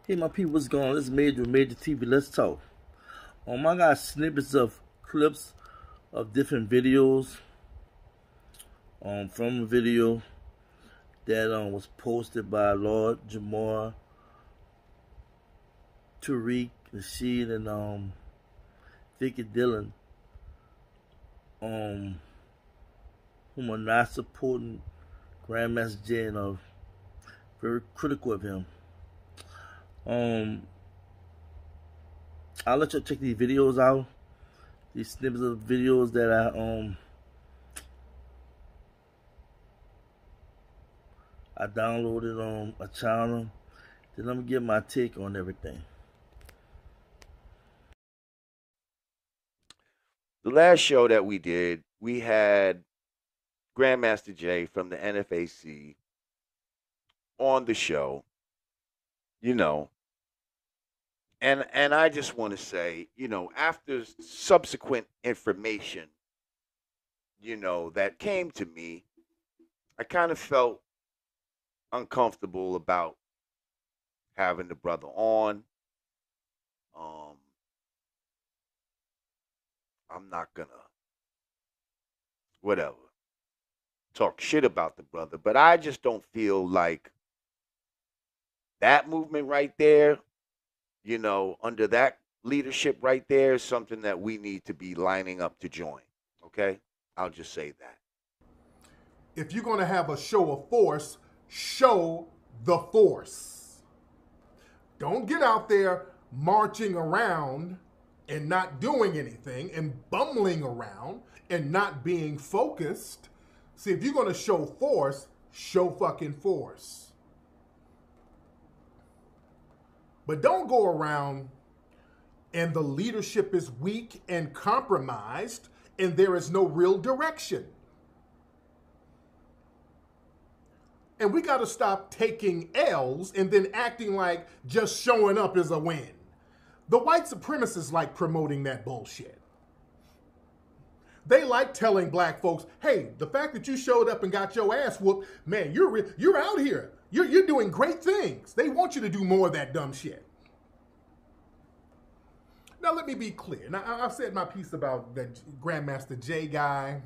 Hey, my people, what's going on? This is Major TV. Let's talk. I got snippets of clips of different videos from a video that was posted by Lord Jamar, Tariq, Rashid, and Vicki Dillon, whom are not supporting Grandmaster Jay and are very critical of him. I'll let you check these videos out. These snippets of videos that I downloaded on a channel. Then I'm gonna give my take on everything. The last show that we did, we had Grandmaster Jay from the NFAC on the show, you know. And I just want to say, you know, after subsequent information, you know, that came to me, I kind of felt uncomfortable about having the brother on. I'm not gonna, whatever, talk shit about the brother, but I just don't feel like that movement right there, you know, under that leadership right there is something that we need to be lining up to join, okay? I'll just say that. If you're going to have a show of force, show the force. Don't get out there marching around and not doing anything and bumbling around and not being focused. See, if you're going to show force, show fucking force. But don't go around and the leadership is weak and compromised and there is no real direction. And we got to stop taking L's and then acting like just showing up is a win. The white supremacists like promoting that bullshit. They like telling black folks, hey, the fact that you showed up and got your ass whooped, man, you're out here. You're doing great things. They want you to do more of that dumb shit. Now, let me be clear. Now, I've said my piece about the Grandmaster Jay guy.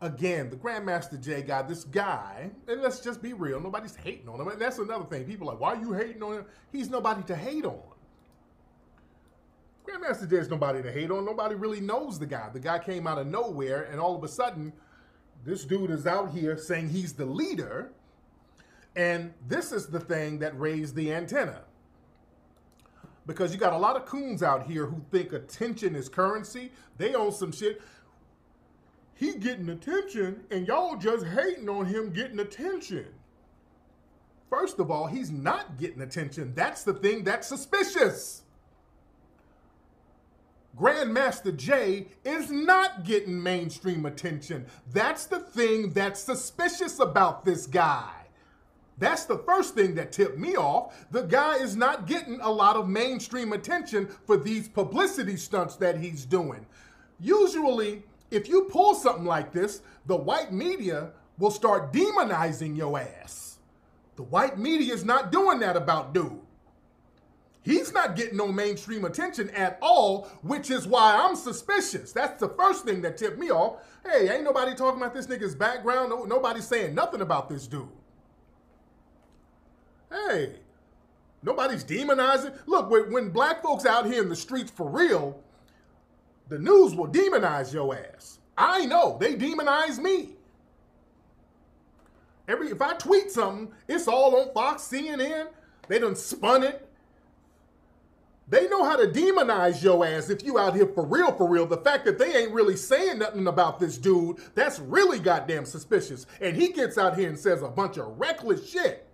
Again, the Grandmaster Jay guy, this guy, and let's just be real, nobody's hating on him. And that's another thing. People are like, why are you hating on him? He's nobody to hate on. Grandmaster Jay is nobody to hate on. Nobody really knows the guy. The guy came out of nowhere, and all of a sudden, this dude is out here saying he's the leader. And this is the thing that raised the antenna. Because you got a lot of coons out here who think attention is currency. They own some shit. He getting attention, and y'all just hating on him getting attention. First of all, he's not getting attention. That's the thing that's suspicious. Grandmaster Jay is not getting mainstream attention. That's the thing that's suspicious about this guy. That's the first thing that tipped me off. The guy is not getting a lot of mainstream attention for these publicity stunts that he's doing. Usually, if you pull something like this, the white media will start demonizing your ass. The white media is not doing that about dude. He's not getting no mainstream attention at all, which is why I'm suspicious. That's the first thing that tipped me off. Hey, ain't nobody talking about this nigga's background. Nobody's saying nothing about this dude. Hey, nobody's demonizing. Look, when black folks out here in the streets for real, the news will demonize your ass. I know, they demonize me. If I tweet something, it's all on Fox, CNN. They done spun it. They know how to demonize your ass if you out here for real, for real. The fact that they ain't really saying nothing about this dude, that's really goddamn suspicious. And he gets out here and says a bunch of reckless shit.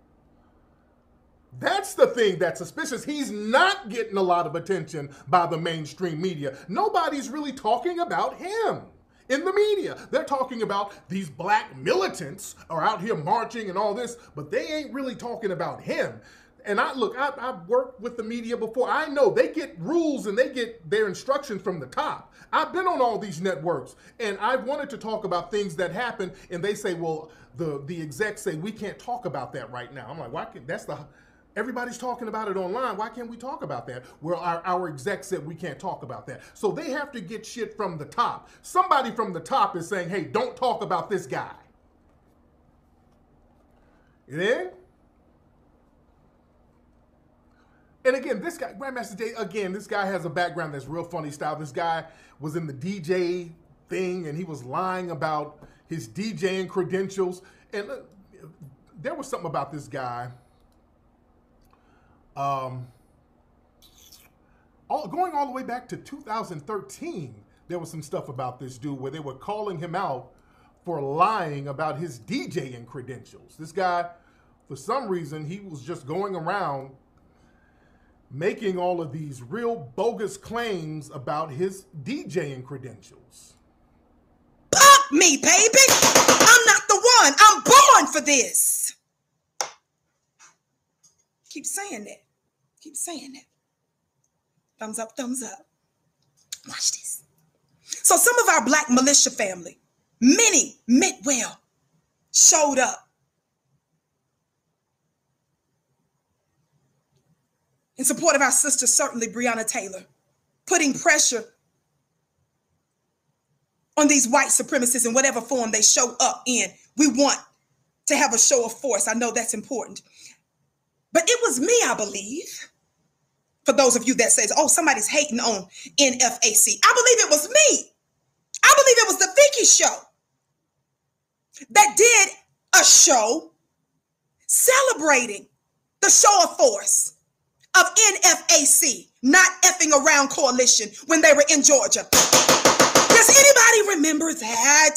That's the thing that's suspicious. He's not getting a lot of attention by the mainstream media. Nobody's really talking about him in the media. They're talking about these black militants are out here marching and all this, but they ain't really talking about him. And I've worked with the media before. I know they get rules and they get their instructions from the top. I've been on all these networks and I've wanted to talk about things that happen and they say, well, the execs say we can't talk about that right now. I'm like, why can't, Everybody's talking about it online. Why can't we talk about that? Well, our exec said we can't talk about that. So they have to get shit from the top. Somebody from the top is saying, hey, don't talk about this guy. And then, and again, this guy, Grandmaster Jay, again, this guy has a background that's real funny style. This guy was in the DJ thing, and he was lying about his DJing credentials. And there was something about this guy. Going all the way back to 2013, there was some stuff about this dude where they were calling him out for lying about his DJing credentials. This guy, for some reason, he was just going around making all of these real bogus claims about his DJing credentials. Pop me, baby! I'm not the one. I'm born for this. Keep saying that. Keep saying that. Thumbs up, thumbs up. Watch this. So some of our black militia family, many meant well, showed up in support of our sister, certainly Breonna Taylor, putting pressure on these white supremacists in whatever form they show up in. We want to have a show of force. I know that's important. But it was me, I believe, for those of you that says, oh, somebody's hating on NFAC. I believe it was me. I believe it was the Vicki show that did a show celebrating the show of force of NFAC, not effing around coalition, when they were in Georgia. Does anybody remember that?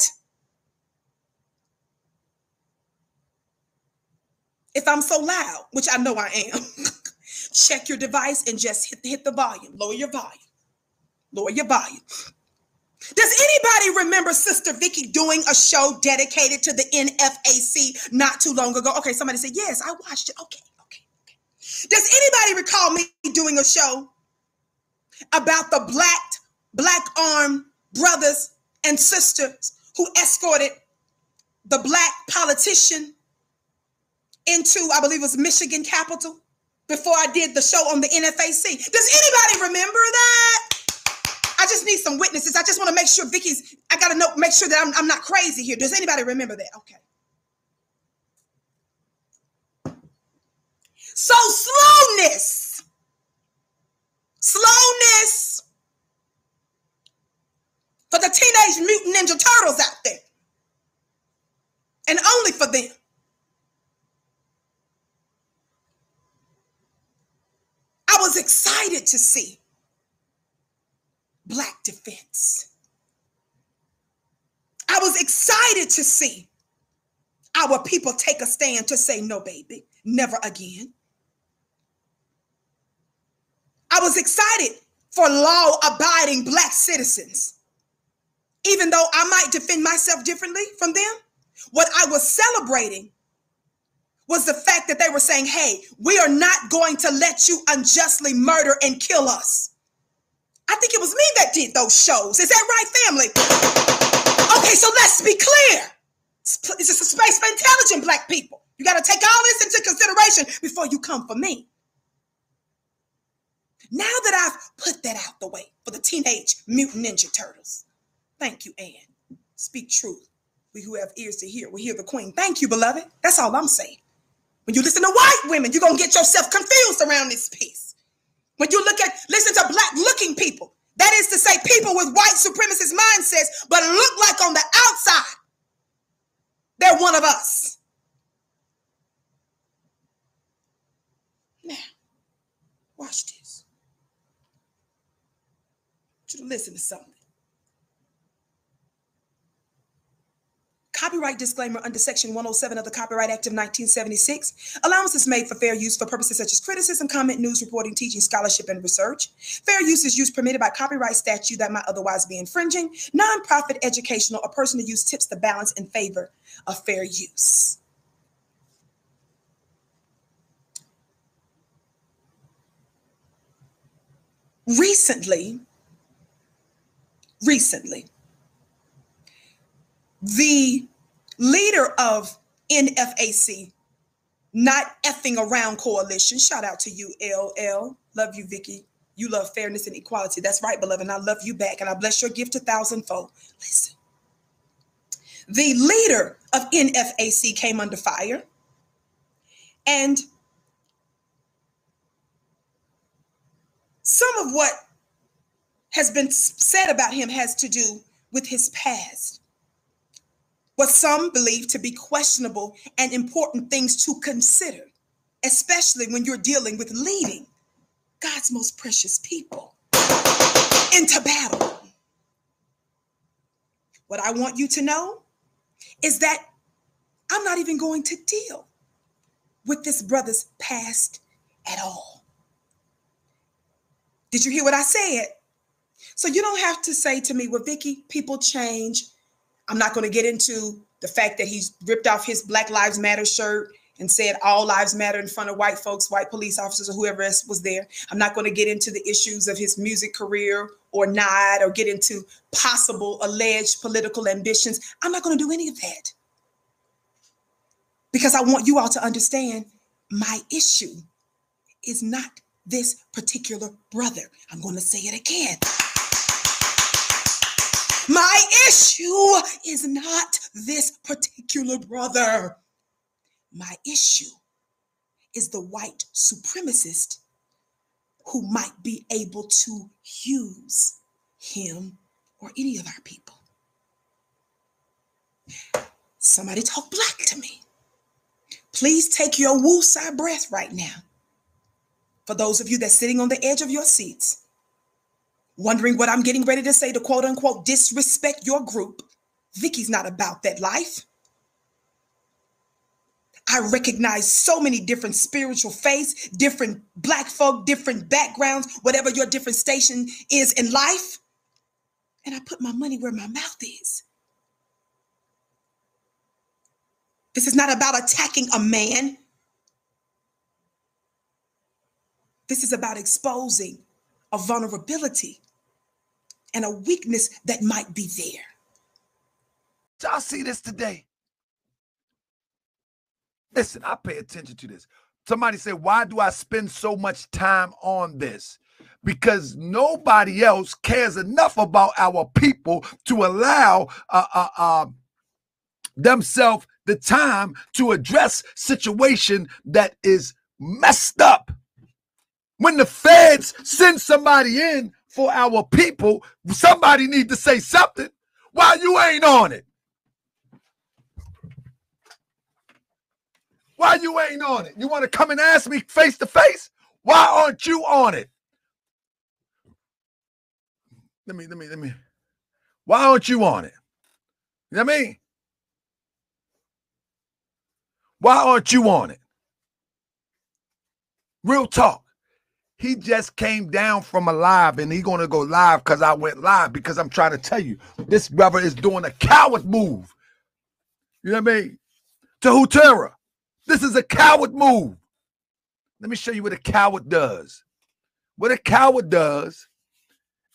If I'm so loud, which I know I am, check your device and just hit the volume. Lower your volume. Lower your volume. Does anybody remember Sister Vicki doing a show dedicated to the NFAC not too long ago? Okay, somebody said, yes, I watched it. Okay. Does anybody recall me doing a show about the black armed brothers and sisters who escorted the black politician into, I believe it was Michigan Capitol, before I did the show on the NFAC? Does anybody remember that? I just need some witnesses. I just want to make sure I got to make sure that I'm not crazy here. Does anybody remember that? Okay. So slowness for the Teenage Mutant Ninja Turtles out there, and only for them. I was excited to see Black defense. I was excited to see our people take a stand to say, no, baby, never again. I was excited for law-abiding Black citizens. Even though I might defend myself differently from them, what I was celebrating was the fact that they were saying, hey, we are not going to let you unjustly murder and kill us. I think it was me that did those shows. Is that right, family? Okay, so let's be clear. It's just a space for intelligent Black people. You got to take all this into consideration before you come for me. Now that I've put that out the way for the Teenage Mutant Ninja Turtles, thank you, Ann. Speak truth. We who have ears to hear will hear the queen. Thank you, beloved. That's all I'm saying. When you listen to white women, you're going to get yourself confused around this piece. When you listen to Black-looking people, that is to say people with white supremacist mindsets, but look like on the outside, they're one of us. Now, watch this. I want you to listen to something. Copyright disclaimer under Section 107 of the Copyright Act of 1976. Allowance is made for fair use for purposes such as criticism, comment, news reporting, teaching, scholarship, and research. Fair use is use permitted by copyright statute that might otherwise be infringing. Non-profit, educational, or personal use tips the balance in favor of fair use. Recently, the leader of NFAC Not Effing Around Coalition. Shout out to you, LL. Love you, Vicki. You love fairness and equality. That's right, beloved. And I love you back. And I bless your gift 1,000-fold. Listen. The leader of NFAC came under fire. And some of what has been said about him has to do with his past. What some believe to be questionable and important things to consider, especially when you're dealing with leading God's most precious people into battle. What I want you to know is that I'm not even going to deal with this brother's past at all. Did you hear what I said? So you don't have to say to me, well, Vicki, people change. I'm not going to get into the fact that he's ripped off his Black Lives Matter shirt and said all lives matter in front of white folks, white police officers, or whoever else was there. I'm not going to get into the issues of his music career or not, or get into possible alleged political ambitions. I'm not going to do any of that. Because I want you all to understand my issue is not this particular brother. I'm going to say it again. My issue is not this particular brother. My issue is the white supremacist who might be able to use him or any of our people. Somebody talk black to me. Please take your woosah breath right now. For those of you that's sitting on the edge of your seats, wondering what I'm getting ready to say to quote unquote disrespect your group, Vicki's not about that life. I recognize so many different spiritual faiths, different black folk, different backgrounds, whatever your different station is in life. And I put my money where my mouth is. This is not about attacking a man. This is about exposing a vulnerability and a weakness that might be there. Y'all see this today? Listen, I pay attention to this. Somebody said, why do I spend so much time on this? Because nobody else cares enough about our people to allow themselves the time to address situation that is messed up. When the feds send somebody in for our people, somebody need to say something. Why you ain't on it? Why you ain't on it? You want to come and ask me face to face? Why aren't you on it? Let me. Why aren't you on it? You know what I mean? Why aren't you on it? Real talk. He just came down from a live and he's going to go live because I went live because I'm trying to tell you, this brother is doing a coward move. You know what I mean? To Hutera. This is a coward move. Let me show you what a coward does. What a coward does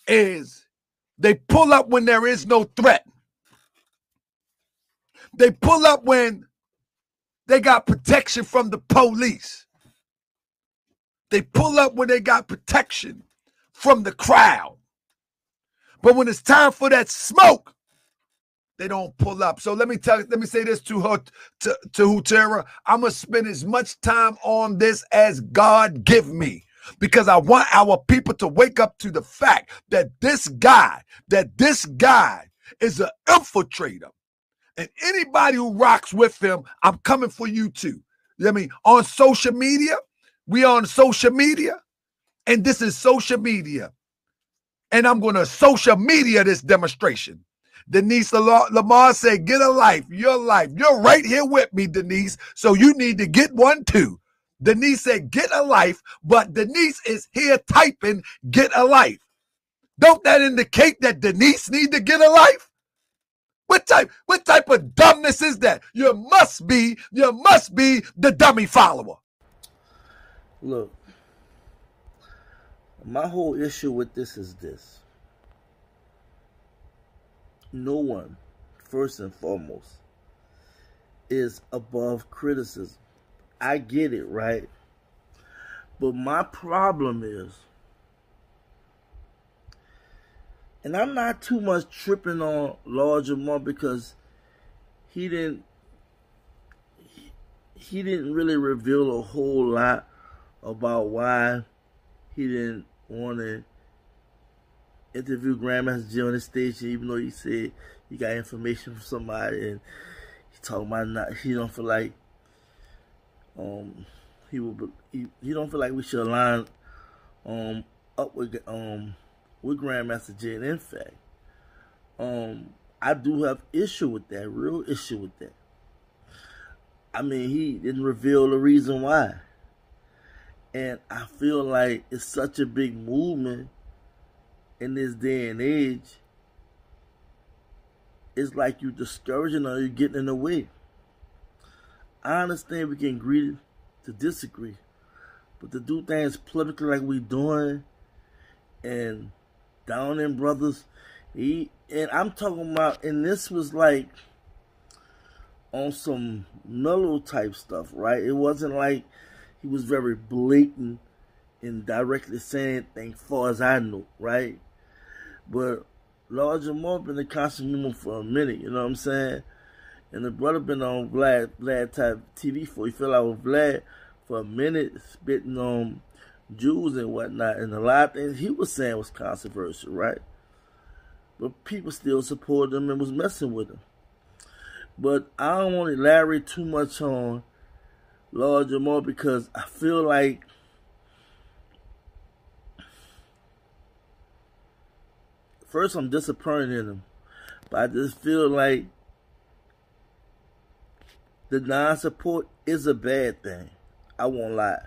is they pull up when there is no threat. They pull up when they got protection from the police. They pull up when they got protection from the crowd. But when it's time for that smoke, they don't pull up. So let me say this to her, to Hutera. I'm going to spend as much time on this as God give me, because I want our people to wake up to the fact that this guy is an infiltrator. And anybody who rocks with him, I'm coming for you too. You know what I mean? On social media, we on social media, and this is social media. And I'm going to social media this demonstration. Denise Lamar said, get a life, your life. You're right here with me, Denise, so you need to get one too. Denise said, get a life, but Denise is here typing, get a life. Don't that indicate that Denise need to get a life? What type of dumbness is that? You must be the dummy follower. Look, my whole issue with this is this. No one, first and foremost, is above criticism. I get it, right? But my problem is, and I'm not too much tripping on Lord Jamar because he didn't really reveal a whole lot about why he didn't want to interview Grandmaster Jay on the station, even though he said he got information from somebody, and he talking about he don't feel like he don't feel like we should align up with Grandmaster Jay. And in fact, I do have issue with that, real issue with that. I mean, he didn't reveal the reason why. And I feel like it's such a big movement in this day and age. It's like you discouraging or you getting in the way. I understand we can agree to disagree, but to do things publicly like we doing and down in brothers, and I'm talking about, and this was like on some mellow type stuff, right? It wasn't like he was very blatant and directly saying things far as I know, right? But Lord Jamar been in constant movement for a minute, you know what I'm saying? And the brother been on Vlad type TV for, he fell out with Vlad for a minute, spitting on Jews and whatnot, and a lot of things he was saying was controversial, right? But people still supported him and was messing with him. But I don't want to elaborate too much on Lord Jamar because I feel like first I'm disappointed in him, but I just feel like the non-support is a bad thing. I won't lie.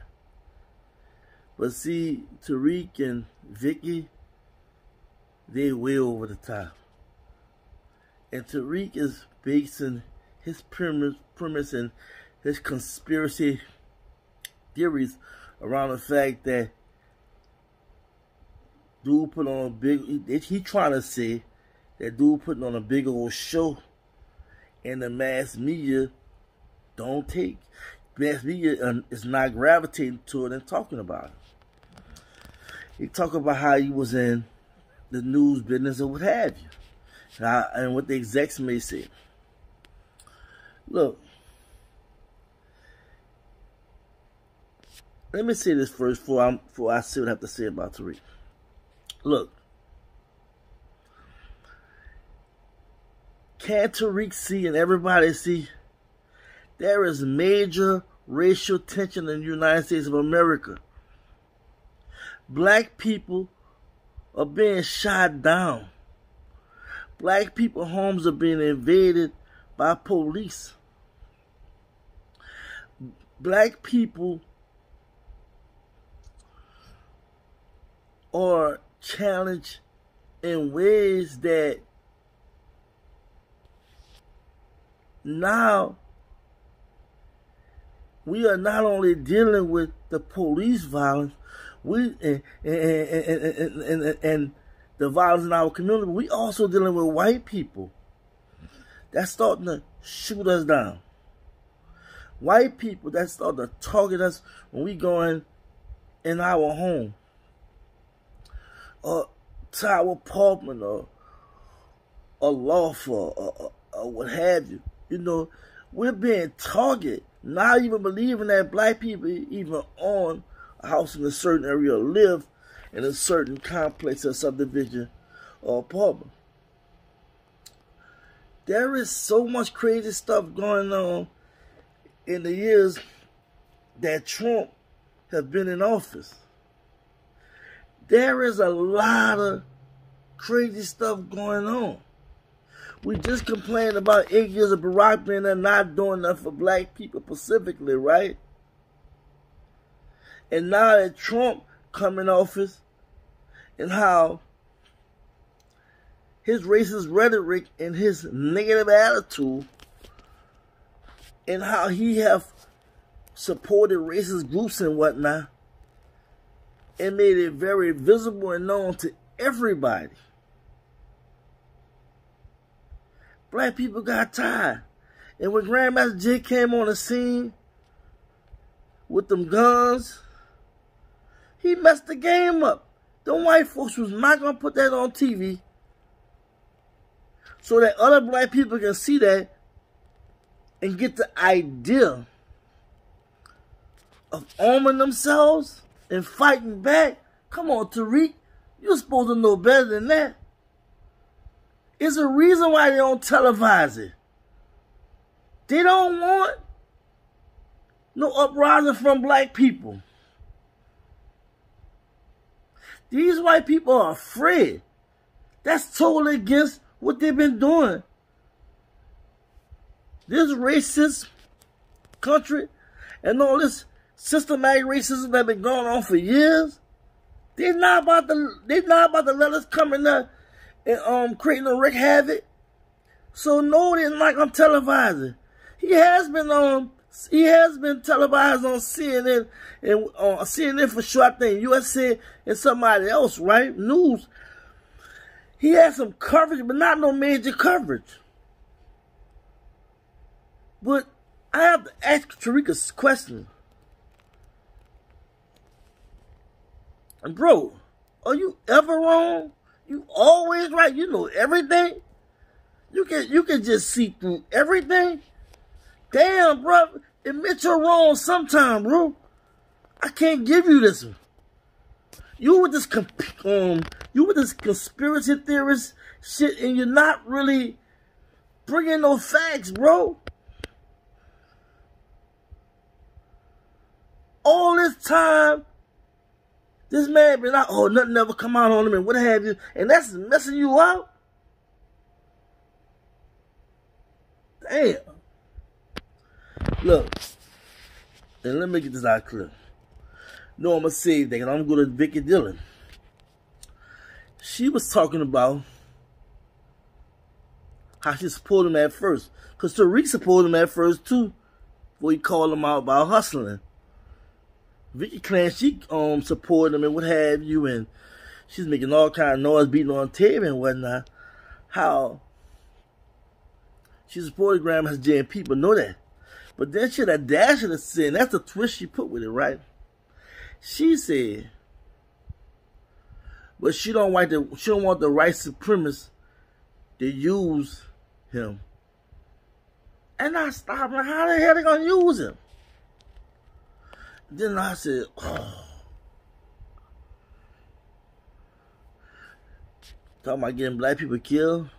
But see, Tariq and Vicki, they way over the top. And Tariq is basing his premise and his conspiracy theories around the fact that dude put on a big, he trying to say that dude putting on a big old show and the mass media don't take. Mass media is not gravitating to it and talking about it. He talk about how he was in the news business or what have you. And what the execs may say. Look, let me say this first before I see what I have to say about Tariq. Look, can Tariq see and everybody see there is major racial tension in the United States of America? Black people are being shot down. Black people's homes are being invaded by police. Black people are challenged in ways that now we are not only dealing with the police violence, and the violence in our community, but we also dealing with white people that's starting to shoot us down. White people that's starting to target us when we going in our home, or to our apartment, or a loft, or what have you. You know, we're being targeted. Not even believing that black people even own a house in a certain area or live in a certain complex or subdivision or apartment. There is so much crazy stuff going on in the years that Trump has been in office. There is a lot of crazy stuff going on. We just complained about 8 years of Barack being there not doing enough for black people specifically, right? And now that Trump come in office, and how his racist rhetoric and his negative attitude, and how he have supported racist groups and whatnot, and made it very visible and known to everybody. Black people got tired. And when Grandmaster Jay came on the scene, with them guns. He messed the game up. The white folks was not going to put that on TV so that other black people can see that and get the idea of arming themselves and fighting back. Come on, Tariq. You're supposed to know better than that. It's a reason why they don't televise it. They don't want no uprising from black people. These white people are afraid. That's totally against what they've been doing. This racist country and all this systematic racism that been going on for years, they're not about to let us come in there and creating a wreak havoc. So no, they're not gonna televise it. He has been televised on CNN and CNN for sure, I think USA and somebody else, right? News. He had some coverage, but not no major coverage. But I have to ask Tariq a question. And bro, are you ever wrong? You always right. You know everything. You can just see through everything. Damn, bro. Admit you're wrong sometime, bro. I can't give you this one. You with this conspiracy theorist shit, and you're not really bringing no facts, bro. All this time, this man been out, oh, nothing ever come out on him and what have you, and that's messing you out? Damn. Look, and let me get this out clear. No, I'm going to say that, and I'm going to go to Vicki Dillon. She was talking about how she supported him at first. Because Tariq supported him at first, too, before he called him out about hustling. Vicki claims she supported him and what have you, and she's making all kind of noise, beating on the table and whatnot. How she supported Grandma's J, and people know that. But then she had a dash of the sin. That's the twist she put with it, right? She said, but she don't want the white supremacists to use him. And I stopped, like, how the hell they gonna use him? Then I said, oh. Talking about getting black people killed.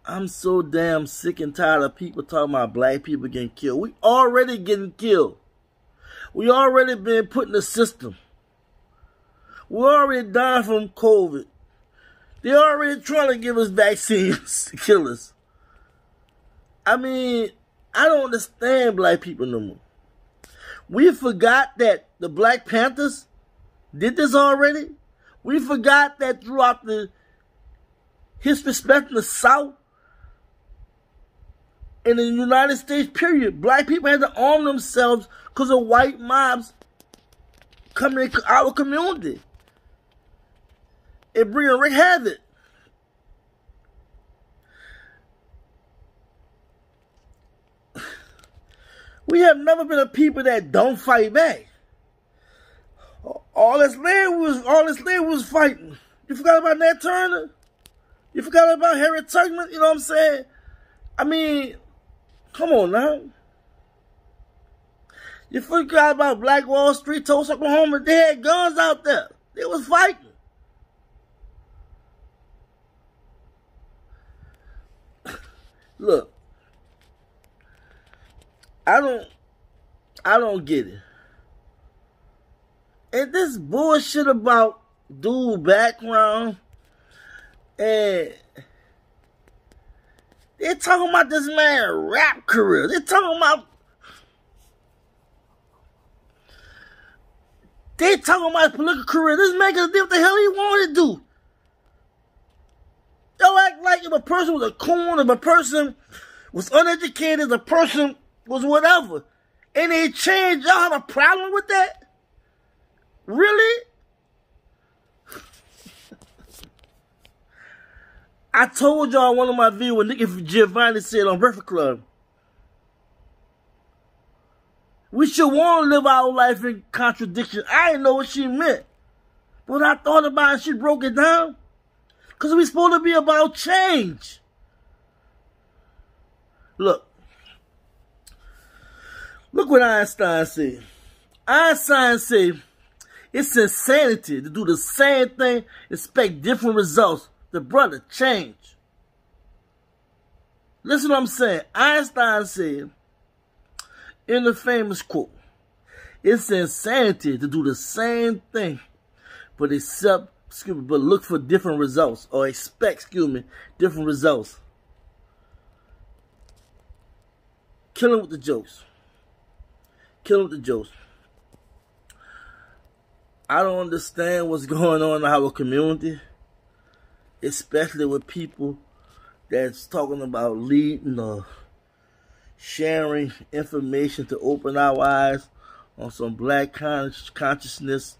I'm so damn sick and tired of people talking about black people getting killed. We already getting killed. We already been put in the system. We already dying from COVID. They already trying to give us vaccines to kill us. I mean, I don't understand black people no more. We forgot that the Black Panthers did this already. We forgot that throughout the history, especially in the South, in the United States, period, black people had to arm themselves because of white mobs coming in our community and bringing wreak havoc. We have never been a people that don't fight back. All this land was fighting. You forgot about Nat Turner? You forgot about Harriet Tubman? You know what I'm saying? I mean, come on now. You forgot about Black Wall Street, Tulsa, Oklahoma. They had guns out there. They was fighting. Look, I don't get it. And this bullshit about dude background, and they're talking about this man rap career. They're talking about his political career. This man can do what the hell he wanted to do. Y'all act like if a person was a coon, if a person was uneducated, if a person was whatever, and they changed, y'all have a problem with that? Really? I told y'all in one of my videos when Nicky Giovanni said on Breakfast Club, we should want to live our life in contradiction. I didn't know what she meant. But I thought about it, she broke it down. Because we're supposed to be about change. Look what Einstein said. Einstein said, it's insanity to do the same thing, expect different results. The brother changed. Listen what I'm saying. Einstein said, in the famous quote, it's insanity to do the same thing, but look for different results, or expect, different results. Killing with the jokes. Killing with the jokes. I don't understand what's going on in our community, especially with people that's talking about leading or sharing information to open our eyes on some black consciousness,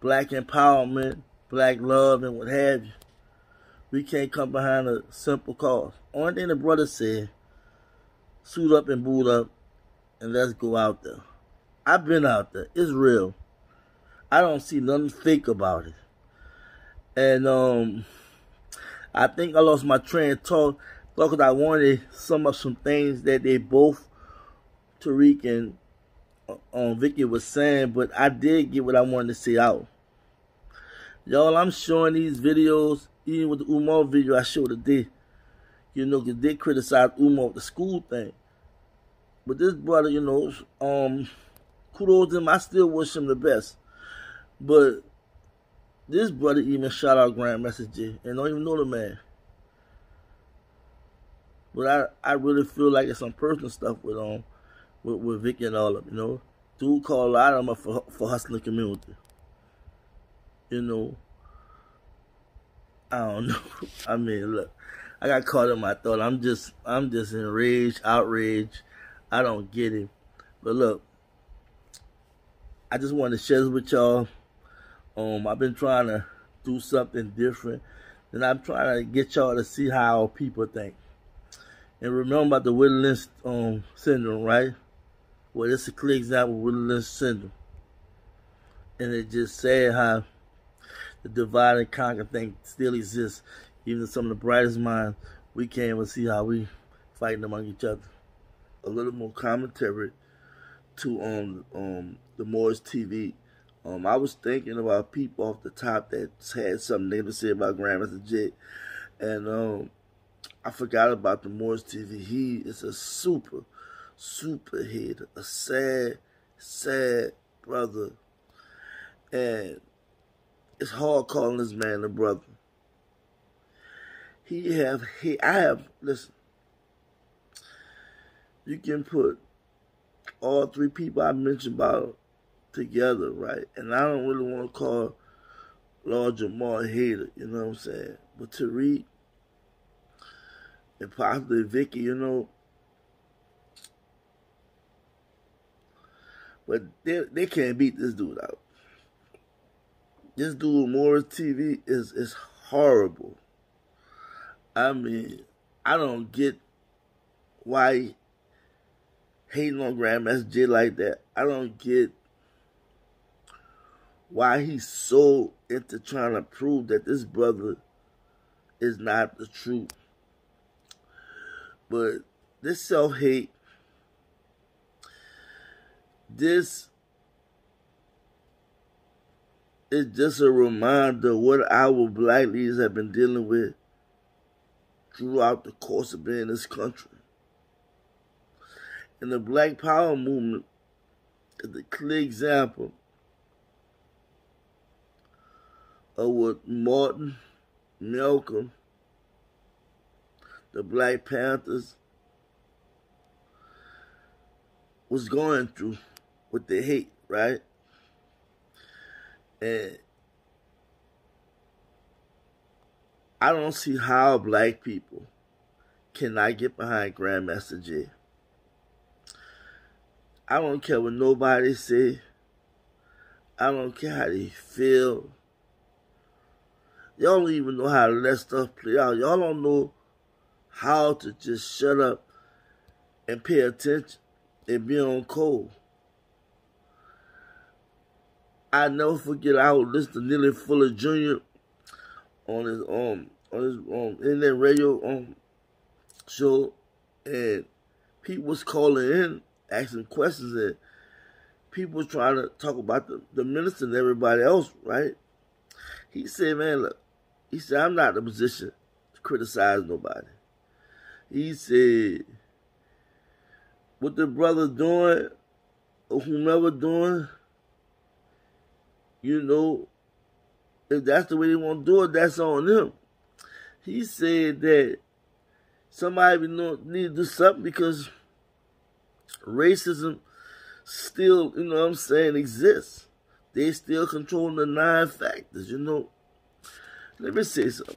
black empowerment, black love, and what have you. We can't come behind a simple cause. Only thing the brother said, suit up and boot up, and let's go out there. I've been out there. It's real. I don't see nothing fake about it. And I think I lost my train of thought because I wanted to sum up some things that they both, Tariq and Vicki, was saying, but I did get what I wanted to say out. Y'all, I'm showing these videos, even with the Umar video I showed today, because they criticized Umar with the school thing. But this brother, kudos to him. I still wish him the best. But this brother even shout out Grandmaster J and don't even know the man. But I really feel like it's some personal stuff with Vicki and all of them, Dude called a lot of them up for hustling the community. I don't know. I mean, look, I got caught in my thought. I'm just enraged, outraged. I don't get it. But look, I just wanted to share this with y'all. I've been trying to do something different, and I'm trying to get y'all to see how people think. And remember about the Willis syndrome, right? Well, it's a clear example of Willis syndrome. And it just said how the divide and conquer thing still exists. Even some of the brightest minds, we can't even see how we fighting among each other. A little more commentary to the Moorish TV. I was thinking about people off the top that had something negative to say about Grandmaster J, and I forgot about the Moorish TV. He is a super hater, a sad brother, and it's hard calling this man a brother. Listen, you can put all three people I mentioned about together, right? And I don't really want to call Lord Jamar a hater, you know what I'm saying? But Tariq and possibly Vicki, but they can't beat this dude out. This dude, Moorish TV, is horrible. I mean, I don't get why he hating on Grandmaster J like that. I don't get why he's so into trying to prove that this brother is not the truth. But this self-hate, this is just a reminder of what our black leaders have been dealing with throughout the course of being in this country. And the Black Power movement is a clear example of what Martin, Malcolm, the Black Panthers was going through with the hate, right? And I don't see how black people cannot get behind Grandmaster J. I don't care what nobody say. I don't care how they feel. Y'all don't even know how to let stuff play out. Y'all don't know how to just shut up and pay attention and be on code. I never forget I would listen to Neely Fuller Jr. on his internet radio show, and people was calling in asking questions, and people was trying to talk about the minister and everybody else, right? He said, man, look, he said, I'm not in a position to criticize nobody. He said, what the brother doing, or whomever doing, you know, if that's the way they want to do it, that's on them. He said that somebody need to do something because racism still, you know what I'm saying, exists. They still controlling the 9 factors, you know. Let me say something.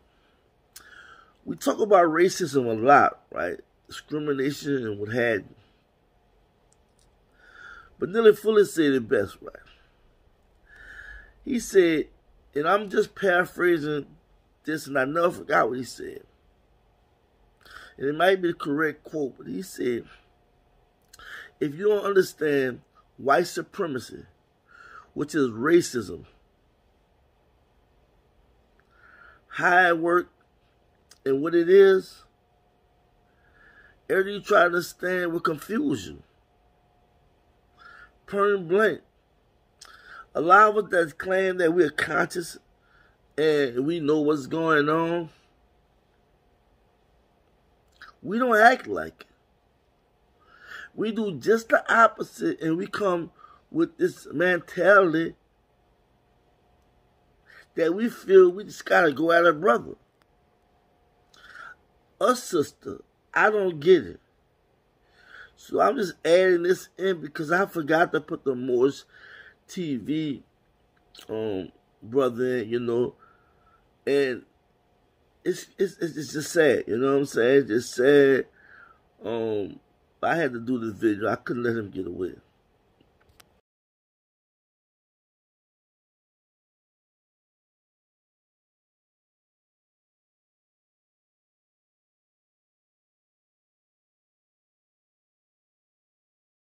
We talk about racism a lot, right? Discrimination and what have you. But Neely Fuller said it best, right? He said, and I'm just paraphrasing this, and I never forgot what he said. And it might be the correct quote, but he said, if you don't understand white supremacy, which is racism, how it works and what it is, everything you try to understand will confuse you. Point blank. A lot of us that claim that we're conscious and we know what's going on, we don't act like it. We do just the opposite, and we come with this mentality that we feel we just gotta go at a brother. A sister, I don't get it. So I'm just adding this in because I forgot to put the Moorish TV brother in, you know, and it's just sad, you know what I'm saying? It's just sad. I had to do this video. I couldn't let him get away.